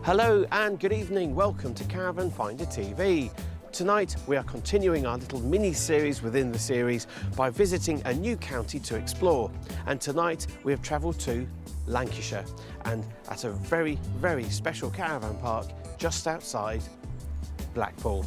Hello and good evening. Welcome to Caravan Finder TV. Tonight we are continuing our little mini-series within the series by visiting a new county to explore. And tonight we have travelled to Lancashire and at a very, very special caravan park just outside Blackpool.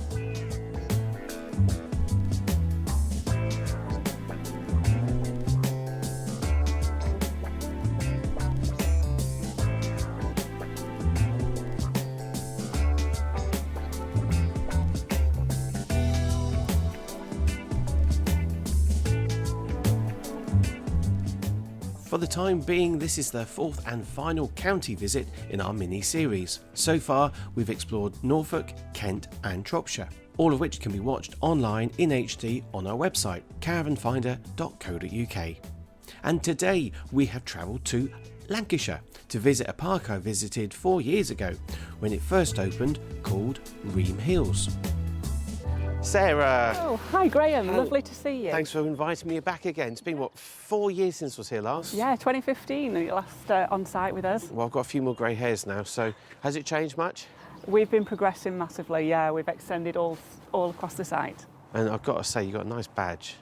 For the time being, this is the fourth and final county visit in our mini-series. So far, we've explored Norfolk, Kent and Shropshire, all of which can be watched online in HD on our website, caravanfinder.co.uk. And today, we have travelled to Lancashire to visit a park I visited 4 years ago, when it first opened, called Ream Hills. Sarah! Oh, hi Graham, lovely to see you. Thanks for inviting me back again. It's been, what, 4 years since I was here last? Yeah, 2015, you last on site with us. Well, I've got a few more grey hairs now, so has it changed much? We've been progressing massively, yeah, we've extended all across the site. And I've got to say, you've got a nice badge.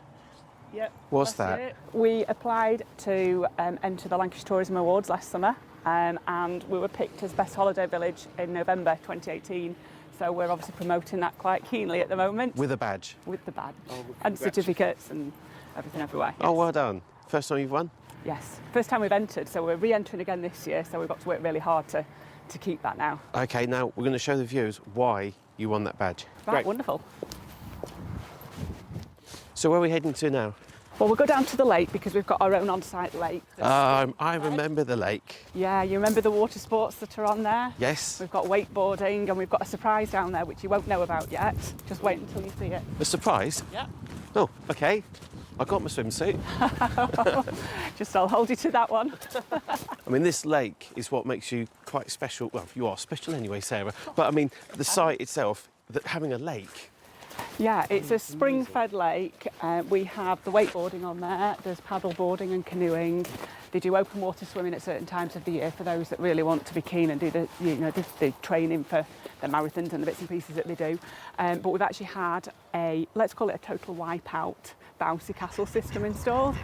Yep. What's that? We applied to enter the Lancashire Tourism Awards last summer, and we were picked as Best Holiday Village in November 2018. So we're obviously promoting that quite keenly at the moment. With a badge? With the badge. Oh, and certificates and everything everywhere. Yes. Oh, well done. First time you've won? Yes. First time we've entered, so we're re-entering again this year, so we've got to work really hard to keep that now. OK, now we're going to show the viewers why you won that badge. Right, great. Wonderful. So where are we heading to now? Well, we'll go down to the lake because we've got our own on-site lake. I remember the lake. Yeah, you remember the water sports that are on there? Yes. We've got wakeboarding and we've got a surprise down there which you won't know about yet. Just wait until you see it. A surprise? Yeah. Oh, OK. I got my swimsuit. Just I'll hold you to that one. I mean, this lake is what makes you quite special. Well, you are special anyway, Sarah. But I mean, the site itself, having a lake. Yeah, it's a spring-fed lake. We have the wakeboarding on there. There's paddle boarding and canoeing. They do open water swimming at certain times of the year for those that really want to be keen and do the training for the marathons and the bits and pieces that they do. But we've actually had let's call it a total wipeout bouncy castle system installed.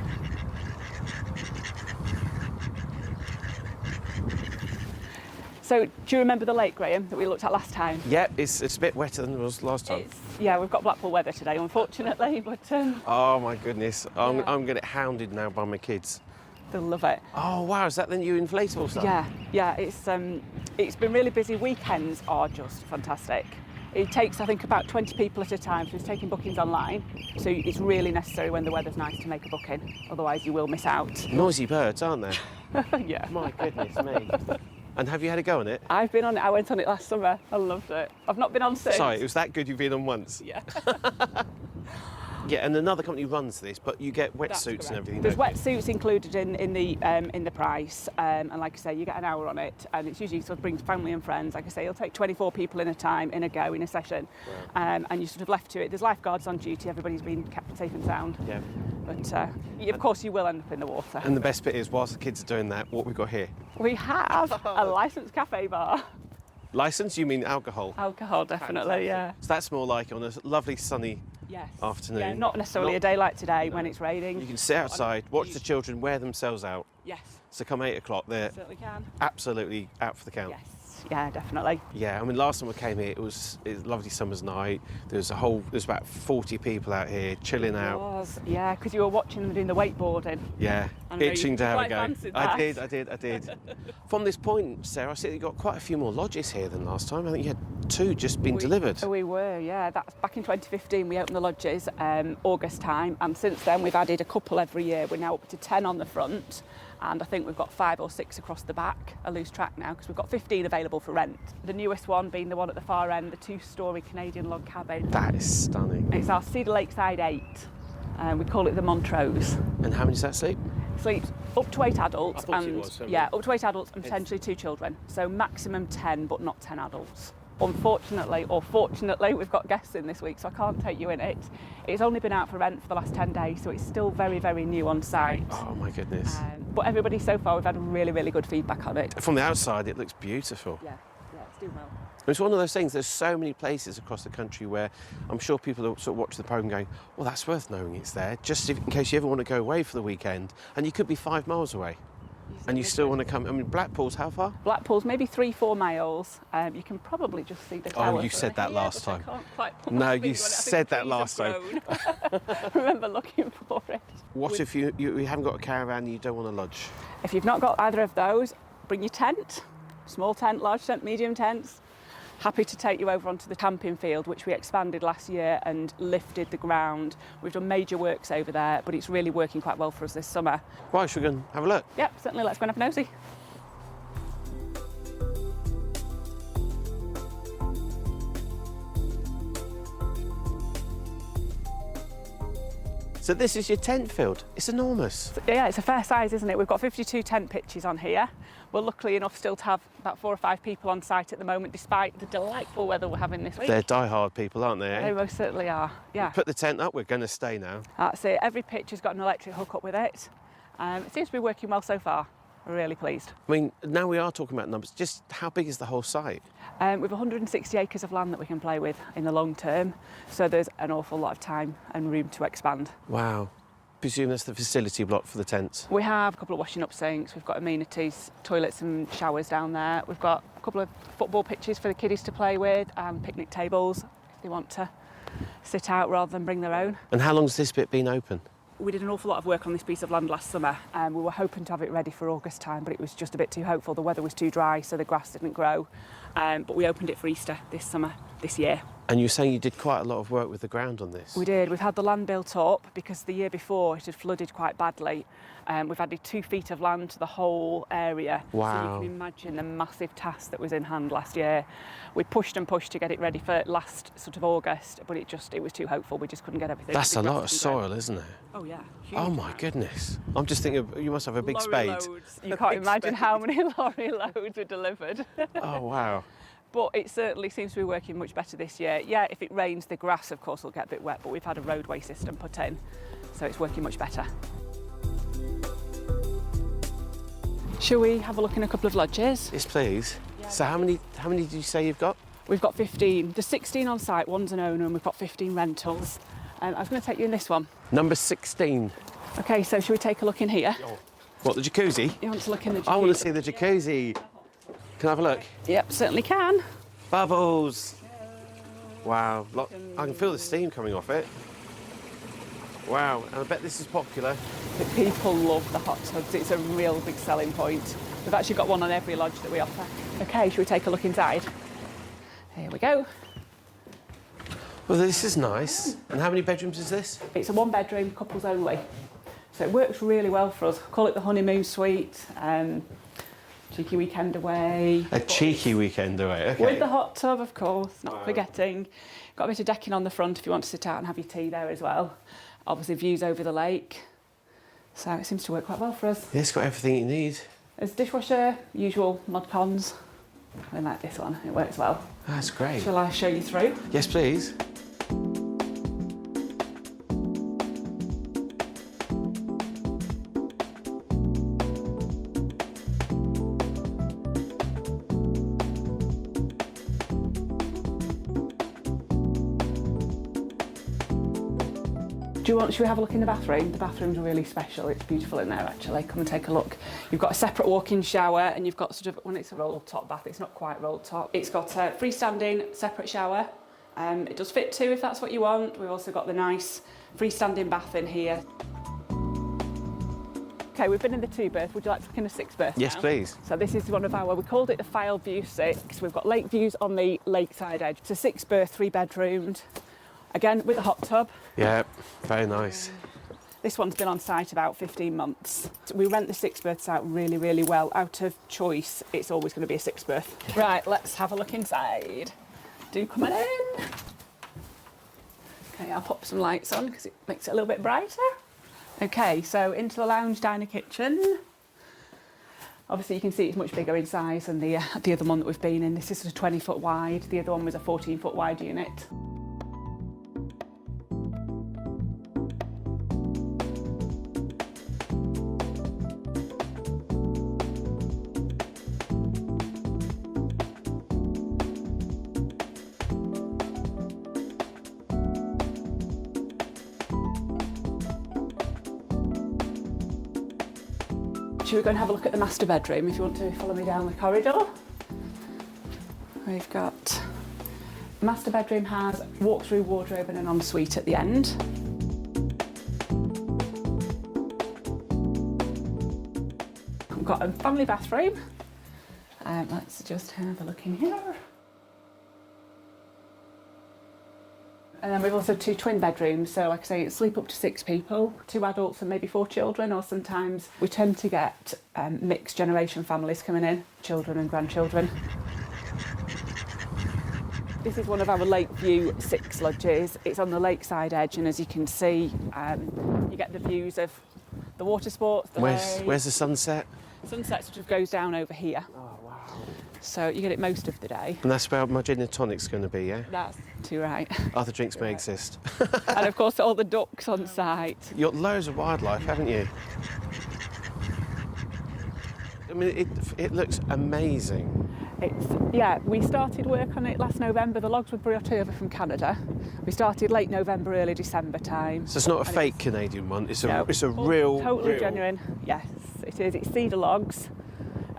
So, do you remember the lake, Graham, that we looked at last time? Yeah, it's a bit wetter than it was last time. Yeah, we've got Blackpool weather today, unfortunately, but... Oh, my goodness. I'm going to get hounded now by my kids. They'll love it. Oh, wow, is that the new inflatable stuff? Yeah, it's been really busy. Weekends are just fantastic. It takes, I think, about 20 people at a time, so it's taking bookings online. So it's really necessary when the weather's nice to make a booking, otherwise you will miss out. Noisy birds, aren't they? Yeah. My goodness me. And have you had a go on it? I've been on it. I went on it last summer. I loved it. I've not been on since. Sorry, it was that good you've been on once? Yeah. Yeah, and another company runs this, but you get wetsuits and everything. There's wetsuits included in the price, and like I say, you get an hour on it, and it's usually sort of brings family and friends. Like I say, it'll take 24 people in a session, and you're sort of left to it. There's lifeguards on duty. Everybody's been kept safe and sound. Yeah. But of course, you will end up in the water. And the best bit is, whilst the kids are doing that, what we've got here? We have a licensed cafe bar. Licence? You mean alcohol? Alcohol, definitely, yeah. So that's more like on a lovely sunny afternoon. Yeah, not necessarily a day like today when it's raining. You can sit outside, watch the children wear themselves out. Yes. So come 8 o'clock, they're absolutely out for the count. Yes. Yeah, definitely. Yeah, I mean, last time I came here, it was a lovely summer's night. There's about 40 people out here chilling out. Yeah, because you were watching them doing the wakeboarding. Yeah, itching to have a go. I did. From this point, Sarah, I see that you got quite a few more lodges here than last time. I think you had 2 just been delivered. We were, yeah. That's back in 2015. We opened the lodges August time, and since then we've added a couple every year. We're now up to 10 on the front. And I think we've got 5 or 6 across the back, a loose track now, because we've got 15 available for rent. The newest one being the one at the far end, the 2-storey Canadian log cabin. That is stunning. It's our Cedar Lakeside 8. We call it the Montrose. And how many does that sleep? Sleeps up to 8 adults. I thought it was, up to 8 adults and potentially 2 children. So maximum 10, but not 10 adults. Unfortunately, or fortunately, we've got guests in this week, so I can't take you in it. It's only been out for rent for the last 10 days, so it's still very, very new on site. Oh my goodness. But everybody so far, we've had really, really good feedback on it. From the outside, it looks beautiful. Yeah, it's doing well. It's one of those things, there's so many places across the country where I'm sure people will sort of watch the programme going, well, that's worth knowing it's there, just in case you ever want to go away for the weekend. And you could be 5 miles away. And you still want to come. I mean, Blackpool's how far? Blackpool's maybe 3-4 miles. You can probably just see the tower. Oh, you said that last time. I can't quite put No, my you finger on it. I think said that trees last have grown. I remember looking for it. What if you haven't got a caravan and you don't want to lodge? If you've not got either of those, bring your tent. Small tent, large tent, medium tents. Happy to take you over onto the camping field, which we expanded last year and lifted the ground. We've done major works over there, but it's really working quite well for us this summer. Right, should we go and have a look? Yep, certainly, let's go and have a nosy. So this is your tent field. It's enormous. Yeah, it's a fair size, isn't it? We've got 52 tent pitches on here. We're luckily enough still to have about 4 or 5 people on site at the moment, despite the delightful weather we're having this week. They're die-hard people, aren't they? They most certainly are, yeah. Put the tent up, we're going to stay now. That's it. Every pitch has got an electric hookup with it. It seems to be working well so far. We're really pleased. I mean, now we are talking about numbers, just how big is the whole site? We've 160 acres of land that we can play with in the long term, so there's an awful lot of time and room to expand. Wow. Presume that's the facility block for the tents. We have a couple of washing up sinks, we've got amenities, toilets and showers down there. We've got a couple of football pitches for the kiddies to play with and picnic tables if they want to sit out rather than bring their own. And how long's this bit been open? We did an awful lot of work on this piece of land last summer and we were hoping to have it ready for August time, but it was just a bit too hopeful. The weather was too dry, so the grass didn't grow. But we opened it for Easter this year. And you're saying you did quite a lot of work with the ground on this? We did. We've had the land built up because the year before it had flooded quite badly. We've added 2 feet of land to the whole area. Wow. So you can imagine the massive task that was in hand last year. We pushed and pushed to get it ready for last sort of August, but it was too hopeful. We just couldn't get everything. That's a lot of soil, isn't it? Oh yeah. Huge Oh my amount. goodness. I'm just thinking you must have a big Lorry spade. loads. You can't imagine how many lorry loads were delivered. Oh wow. But it certainly seems to be working much better this year. Yeah, if it rains, the grass, of course, will get a bit wet, but we've had a roadway system put in, so it's working much better. Shall we have a look in a couple of lodges? Yes, please. Yeah. So how many did you say you've got? We've got 15. There's 16 on site, one's an owner, and we've got 15 rentals. I was going to take you in this one. Number 16. Okay, so shall we take a look in here? What, the jacuzzi? You want to look in the jacuzzi? I want to see the jacuzzi. Can I have a look? Yep, certainly can. Bubbles. Wow. I can feel the steam coming off it. Wow. And I bet this is popular. The people love the hot tubs. It's a real big selling point. We've actually got one on every lodge that we offer. Okay, shall we take a look inside? Here we go. Well, this is nice. And how many bedrooms is this? It's a 1-bedroom, couples only. So it works really well for us. Call it the honeymoon suite. Cheeky weekend away. A cheeky weekend away, okay. With the hot tub, of course, not forgetting. Got a bit of decking on the front if you want to sit out and have your tea there as well. Obviously, views over the lake. So it seems to work quite well for us. Yeah, it's got everything you need. There's dishwasher, usual mod cons. I like this one, it works well. That's great. Shall I show you through? Yes, please. Should we have a look in the bathroom? The bathroom's really special. It's beautiful in there, actually. Come and take a look. You've got a separate walk-in shower, and you've got sort of, when it's a roll-top bath, it's not quite roll-top. It's got a freestanding separate shower. It does fit 2 if that's what you want. We've also got the nice freestanding bath in here. Okay, we've been in the 2-berth. Would you like to look in the 6-berth Yes, now? please. So this is one of we called it the File View 6. We've got lake views on the lakeside edge. It's a 6-berth, 3-bedroomed. Again, with a hot tub. Yeah, very nice. This one's been on site about 15 months. We rent the 6-berths out really, really well. Out of choice, it's always going to be a 6-berth. Right, let's have a look inside. Do come on in. Okay, I'll pop some lights on because it makes it a little bit brighter. Okay, so into the lounge diner kitchen. Obviously, you can see it's much bigger in size than the other one that we've been in. This is sort of 20 foot wide. The other one was a 14 foot wide unit. Should we go and have a look at the master bedroom if you want to follow me down the corridor? We've got... The master bedroom has walk-through wardrobe and an ensuite at the end. We've got a family bathroom. Let's just have a look in here. And then we've also 2 twin bedrooms, so like I say, it's sleep up to 6 people, 2 adults and maybe 4 children, or sometimes we tend to get mixed generation families coming in, children and grandchildren. This is one of our Lakeview 6 lodges. It's on the lakeside edge, and as you can see, you get the views of the water sports, the lake. Where's the sunset? Sunset sort of goes down over here. Oh, wow. So you get it most of the day. And that's where my gin and tonic's going to be, yeah? That's too right. Other drinks may exist. And of course all the ducks on site. You've got loads of wildlife, haven't you? I mean, it looks amazing. Yeah, we started work on it last November. The logs were brought over from Canada. We started late November, early December time. So it's not a fake Canadian one, it's a real... Totally genuine, yes, it is. It's cedar logs,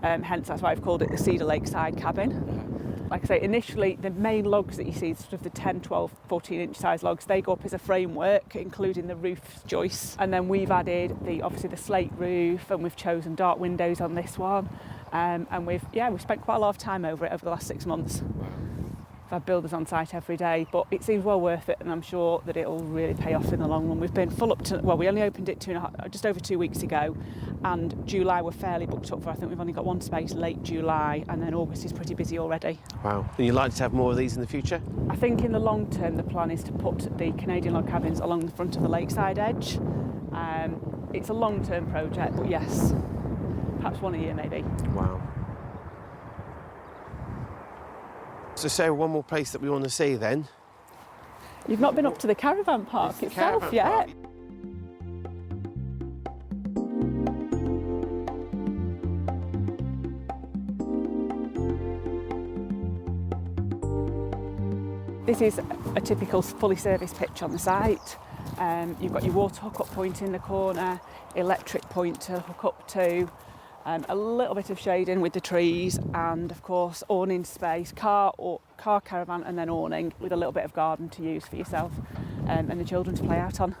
hence that's why I've called it the Cedar Lakeside Cabin. Like I say, initially the main logs that you see, sort of the 10, 12, 14-inch size logs, they go up as a framework, including the roof joists. And then we've added obviously the slate roof, and we've chosen dark windows on this one. And we've spent quite a lot of time over it over the last 6 months. We've had builders on site every day, but it seems well worth it, and I'm sure that it'll really pay off in the long run. We've been full up to, well, we only opened it just over 2 weeks ago, and July we're fairly booked up for. I think we've only got 1 space late July, and then August is pretty busy already. Wow. And you'd like to have more of these in the future? I think in the long term the plan is to put the Canadian log cabins along the front of the lakeside edge. It's a long-term project, but yes, perhaps 1 a year maybe. Wow. So Sarah, one more place that we want to see then. You've not been up to the caravan park itself yet. This is a typical fully serviced pitch on the site. You've got your water hook-up point in the corner, electric point to hook up to, a little bit of shading with the trees, and of course awning space, car caravan, and then awning with a little bit of garden to use for yourself and the children to play out on.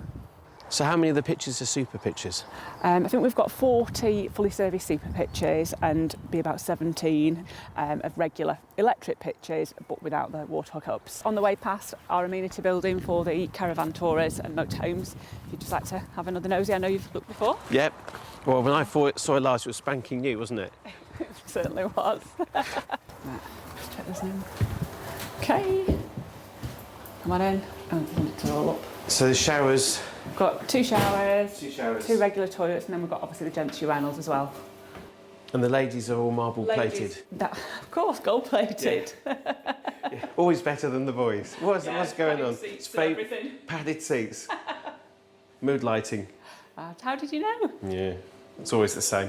So how many of the pitches are super pitches? I think we've got 40 fully serviced super pitches and be about 17 of regular electric pitches, but without the water hookups. On the way past our amenity building for the caravan tourers and motorhomes, if you'd just like to have another nosy. I know you've looked before. Yep. Well, when I saw it last, it was spanking new, wasn't it? It certainly was. Right, just check this in. Okay. Come on in. Oh, I want it to roll up. So the showers. We've got 2 showers, 2 regular toilets, and then we've got obviously the gents urinals as well. And the ladies are all marble plated. Of course, gold plated. Yeah. Yeah. Always better than the boys. What's going on? Seats and everything. Padded seats. Mood lighting. How did you know? Yeah, it's always the same.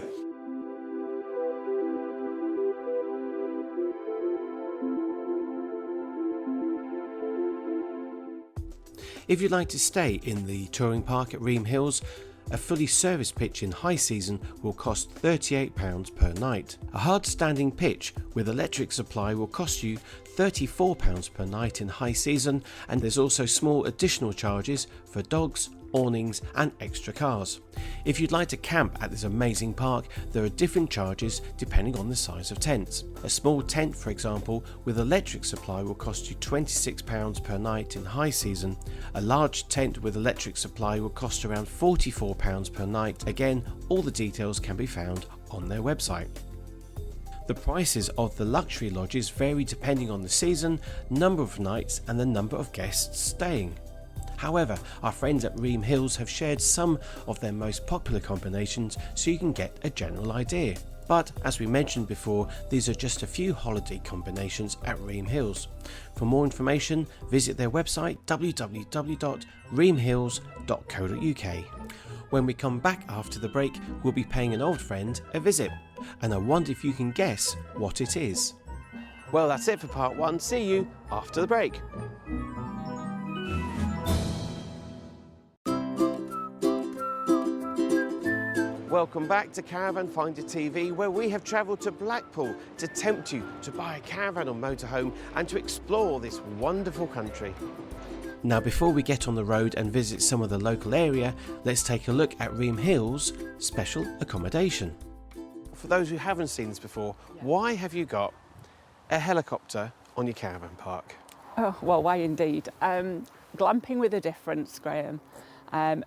If you'd like to stay in the touring park at Ream Hills, a fully serviced pitch in high season will cost £38 per night. A hard standing pitch with electric supply will cost you £34 per night in high season, and there's also small additional charges for dogs, awnings and extra cars. If you'd like to camp at this amazing park, there are different charges depending on the size of tents. A small tent, for example, with electric supply will cost you £26 per night in high season. A large tent with electric supply will cost around £44 per night. Again, all the details can be found on their website. The prices of the luxury lodges vary depending on the season, number of nights and the number of guests staying. However, our friends at Ream Hills have shared some of their most popular combinations so you can get a general idea. But as we mentioned before, these are just a few holiday combinations at Ream Hills. For more information, visit their website www.reamhills.co.uk. When we come back after the break, we'll be paying an old friend a visit, and I wonder if you can guess what it is. Well, that's it for part 1. See you after the break. Welcome back to Caravan Finder TV, where we have travelled to Blackpool to tempt you to buy a caravan or motorhome and to explore this wonderful country. Now, before we get on the road and visit some of the local area, let's take a look at Ream Hill's special accommodation. For those who haven't seen this before, why have you got a helicopter on your caravan park? Oh, well, why indeed? Glamping with a difference, Graham.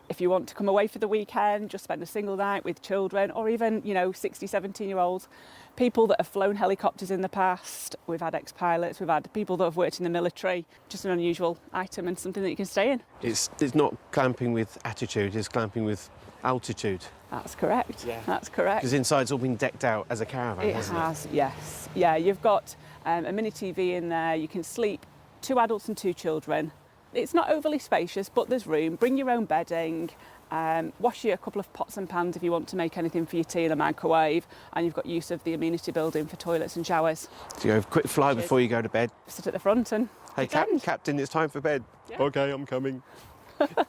If you want to come away for the weekend, just spend a single night with children, or even, 60, 17-year-olds, people that have flown helicopters in the past. We've had ex-pilots, we've had people that have worked in the military. Just an unusual item and something that you can stay in. It's not glamping with attitude, it's glamping with altitude. That's correct. Yeah. That's correct. Because inside's all been decked out as a caravan, hasn't it? It has, yes. Yeah, you've got a mini TV in there. You can sleep 2 adults and 2 children. It's not overly spacious, but there's room. Bring your own bedding. Wash you a couple of pots and pans if you want to make anything for your tea in a microwave, and you've got use of the amenity building for toilets and showers. So you have a quick fly before you go to bed. Sit at the front and hey, Captain, it's time for bed. Yeah. OK, I'm coming.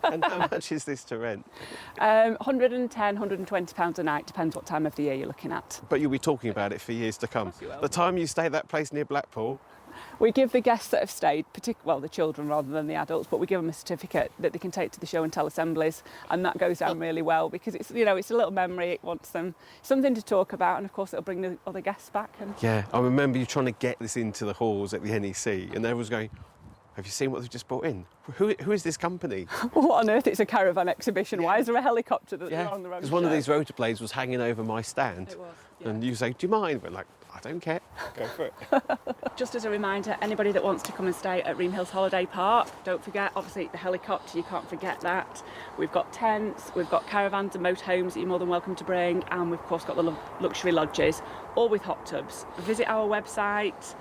And how much is this to rent? £110, £120 a night, depends what time of the year you're looking at. But you'll be talking about it for years to come. The time you stay at that place near Blackpool. We give the guests that have stayed, well, the children rather than the adults, but we give them a certificate that they can take to the show and tell assemblies, and that goes down really well because it's, it's a little memory. It wants them something to talk about, and of course it'll bring the other guests back. And yeah, I remember you trying to get this into the halls at the NEC, and everyone's going, have you seen what they've just brought in? Who is this company? What on earth? It's a caravan exhibition. Yeah. Why is there a helicopter that's on the road? Because one of these rotor blades was hanging over my stand. It was, yeah. And you say, do you mind? We're like, I don't care. Go for it. Just as a reminder, anybody that wants to come and stay at Ream Hills Holiday Park, don't forget, obviously, the helicopter, you can't forget that. We've got tents, we've got caravans and motorhomes that you're more than welcome to bring, and we've, of course, got the luxury lodges, all with hot tubs. Visit our website,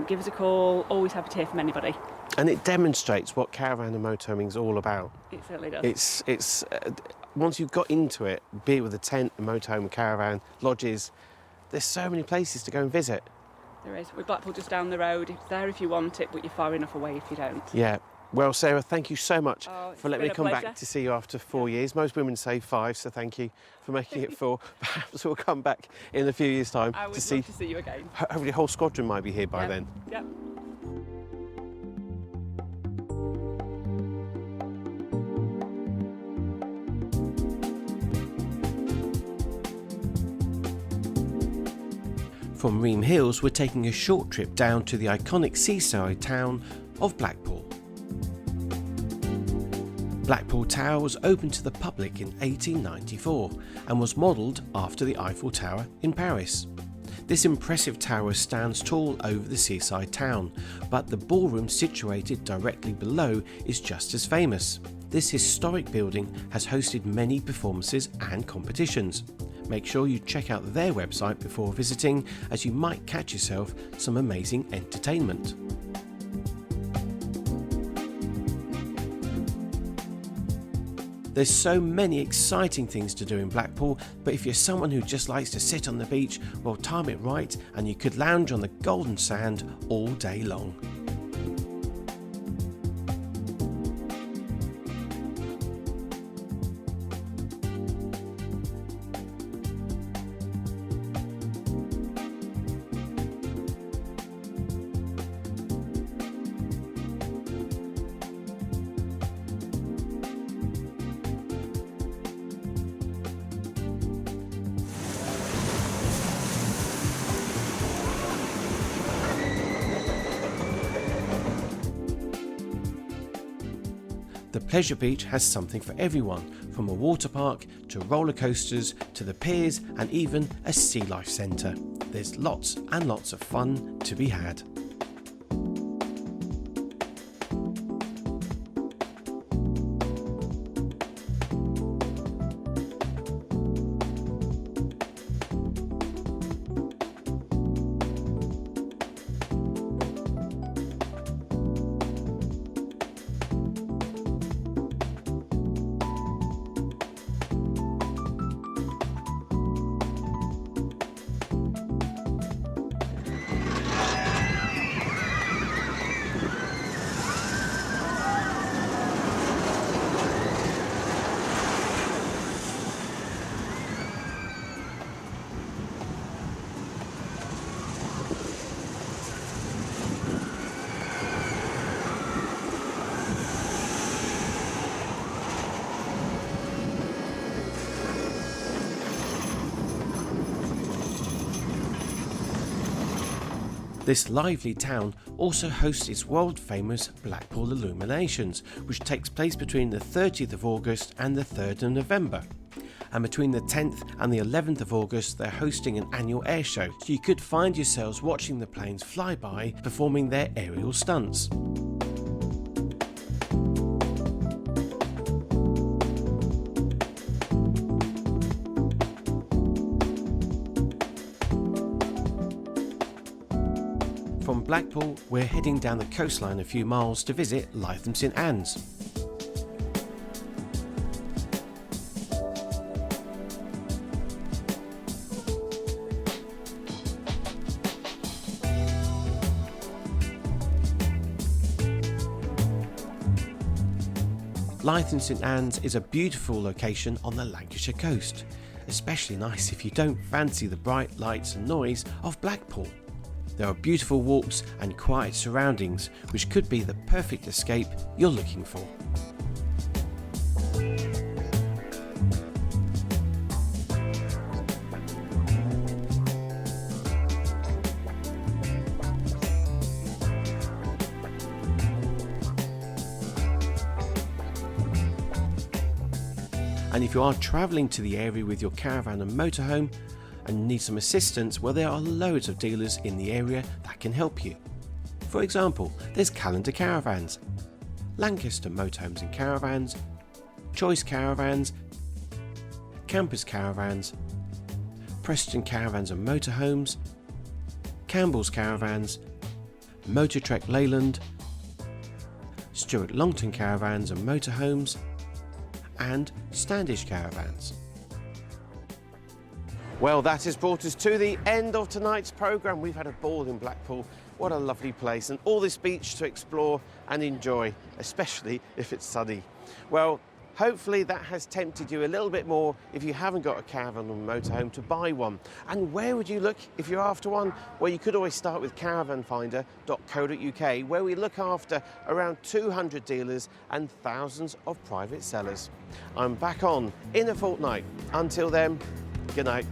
give us a call, always happy to hear from anybody. And it demonstrates what caravan and motorhoming is all about. It certainly does. It's once you've got into it, be it with a tent, a motorhome, caravan, lodges, there's so many places to go and visit. There is. With Blackpool just down the road. It's there if you want it, but you're far enough away if you don't. Yeah. Well, Sarah, thank you so much for letting me come pleasure. back to see you after 4 years. Most women say 5, so thank you for making it 4. Perhaps we'll come back in a few years' time I would love to see you again. Hopefully the whole squadron might be here by then. Yep. From Ream Hills, we're taking a short trip down to the iconic seaside town of Blackpool. Blackpool Tower was opened to the public in 1894 and was modelled after the Eiffel Tower in Paris. This impressive tower stands tall over the seaside town, but the ballroom situated directly below is just as famous. This historic building has hosted many performances and competitions. Make sure you check out their website before visiting, as you might catch yourself some amazing entertainment. There's so many exciting things to do in Blackpool, but if you're someone who just likes to sit on the beach, well, time it right and you could lounge on the golden sand all day long. The Pleasure Beach has something for everyone, from a water park to roller coasters to the piers and even a sea life centre. There's lots and lots of fun to be had. This lively town also hosts its world-famous Blackpool Illuminations, which takes place between the 30th of August and the 3rd of November. And between the 10th and the 11th of August they're hosting an annual air show, so you could find yourselves watching the planes fly by performing their aerial stunts. From Blackpool we're heading down the coastline a few miles to visit Lytham St Anne's. Lytham St Anne's is a beautiful location on the Lancashire coast, especially nice if you don't fancy the bright lights and noise of Blackpool. There are beautiful walks and quiet surroundings, which could be the perfect escape you're looking for. And if you are travelling to the area with your caravan and motorhome and need some assistance, well, there are loads of dealers in the area that can help you. For example, there's Calendar Caravans, Lancaster Motorhomes and Caravans, Choice Caravans, Campers Caravans, Preston Caravans and Motorhomes, Campbell's Caravans, Motor Trek Leyland, Stuart Longton Caravans and Motorhomes, and Standish Caravans. Well, that has brought us to the end of tonight's programme. We've had a ball in Blackpool. What a lovely place, and all this beach to explore and enjoy, especially if it's sunny. Well, hopefully that has tempted you a little bit more if you haven't got a caravan or motorhome to buy one. And where would you look if you're after one? Well, you could always start with caravanfinder.co.uk, where we look after around 200 dealers and thousands of private sellers. I'm back on in a fortnight. Until then, good night.